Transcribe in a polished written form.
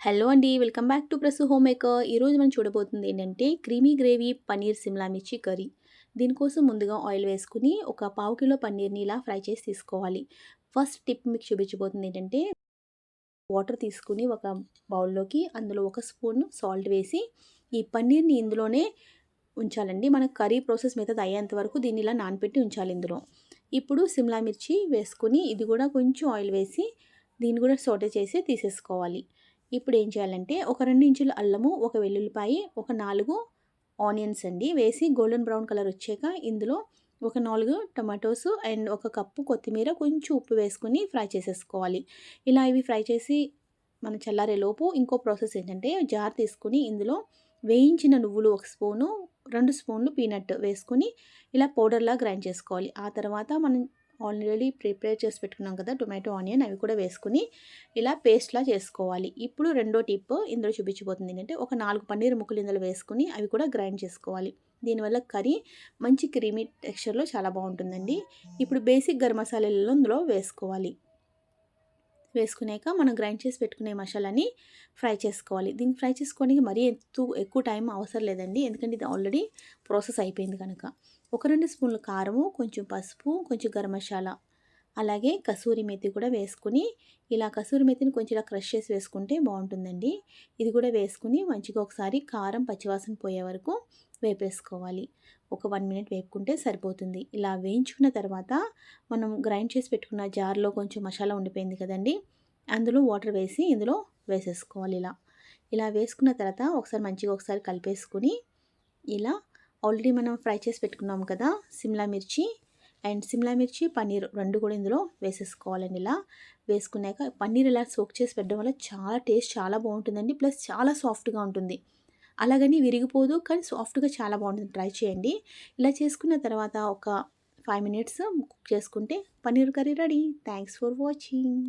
Hello అండి. Welcome back to Prasu home maker. ఈరోజు మనం చూడబోతుంది ఏంటంటే క్రీమీ గ్రేవీ పన్నీర్ సిమ్లా మిర్చి కర్రీ. దీనికోసం ముందుగా ఆయిల్ వేసుకొని ఒక పావు కిలో పన్నీర్‌ని ఇలా ఫ్రై చేసి తీసుకోవాలి. ఫస్ట్ టిప్ మీకు చూపించబోతుంది ఏంటంటే వాటర్ తీసుకొని ఒక బౌల్‌లోకి అందులో ఒక స్పూన్ సాల్ట్ వేసి ఈ పన్నీర్‌ని ఇందులోనే ఉంచాలండి. మన కర్రీ ప్రాసెస్ మిగతాది అయ్యేంత వరకు దీన్ని ఇలా నానపెట్టి ఉంచాలి ఇందులో. ఇప్పుడు సిమ్లా మిర్చి వేసుకొని ఇది కూడా కొంచెం ఆయిల్ వేసి దీన్ని కూడా సోటే చేసి తీసేసుకోవాలి. ఇప్పుడు ఏం చేయాలంటే ఒక 2 ఇంచుల అల్లము, ఒక వెల్లుల్లిపాయి, ఒక 4 ఆనియన్స్ అండి వేసి గోల్డెన్ బ్రౌన్ కలర్ వచ్చాక ఇందులో ఒక 4 టమాటోస్ అండ్ ఒక కప్పు కొత్తిమీర, కొంచెం ఉప్పు వేసుకొని ఫ్రై చేసేసుకోవాలి. ఇలా ఇవి ఫ్రై చేసి మన చల్లారేలోపు ఇంకో ప్రాసెస్ ఏంటంటే జార్ తీసుకొని ఇందులో వేయించిన నువ్వులు ఒక స్పూను, 2 స్పూన్లు పీనట్ వేసుకొని ఇలా పౌడర్‌లా గ్రైండ్ చేసుకోవాలి. ఆ తర్వాత మనం ఆల్రెడీ ప్రిపేర్ చేసి పెట్టుకున్నాం కదా టొమాటో, ఆనియన్ అవి కూడా వేసుకొని ఇలా పేస్ట్‌లా చేసుకోవాలి. ఇప్పుడు రెండో టిప్ ఇందులో చూపించబోతుంది ఏంటంటే ఒక 4 పన్నీర్ ముక్కలు ఇందులో వేసుకొని అవి కూడా గ్రైండ్ చేసుకోవాలి. దీనివల్ల కర్రీ మంచి క్రీమీ టెక్స్చర్‌లో చాలా బాగుంటుందండి. ఇప్పుడు బేసిక్ గరం మసాలాలు ఇందులో వేసుకోవాలి. వేసుకున్నాక మనం గ్రైండ్ చేసి పెట్టుకునే మసాలాని ఫ్రై చేసుకోవాలి. దీన్ని ఫ్రై చేసుకోవడానికి మరీ ఎక్కువ టైం అవసరం లేదండి. ఎందుకంటే ఇది ఆల్రెడీ ప్రాసెస్ అయిపోయింది కనుక. ఒక 2 స్పూన్లు కారము, కొంచెం పసుపు, కొంచెం గరం మసాలా, అలాగే కసూరి మెతి కూడా వేసుకుని ఇలా కసూరి మెతిని కొంచెం ఇలా క్రష్ చేసి వేసుకుంటే బాగుంటుందండి. ఇది కూడా వేసుకుని మంచిగా ఒకసారి కారం పచ్చివాసన పోయే వరకు వేపేసుకోవాలి. ఒక 1 మినిట్ వేపుకుంటే సరిపోతుంది. ఇలా వేయించుకున్న తర్వాత మనం గ్రైండ్ చేసి పెట్టుకున్న జార్లో కొంచెం మసాలా ఉండిపోయింది కదండి, అందులో వాటర్ వేసి ఇందులో వేసేసుకోవాలి. ఇలా వేసుకున్న తర్వాత ఒకసారి కలిపేసుకుని ఇలా ఆల్రెడీ మనం ఫ్రై చేసి పెట్టుకున్నాం కదా సిమ్లా మిర్చి అండ్ సిమ్లా మిర్చి, పన్నీర్ 2 కూడా ఇందులో వేసేసుకోవాలండి. ఇలా వేసుకున్నాక పన్నీర్ ఇలా సోక్ చేసి పెట్టడం వల్ల చాలా టేస్ట్ చాలా బాగుంటుందండి. ప్లస్ చాలా సాఫ్ట్‌గా ఉంటుంది. అలాగని విరిగిపోదు, కానీ సాఫ్ట్‌గా చాలా బాగుంటుంది. ట్రై చేయండి. ఇలా చేసుకున్న తర్వాత ఒక 5 మినిట్స్ కుక్ చేసుకుంటే paneer curry ready. Thanks for watching.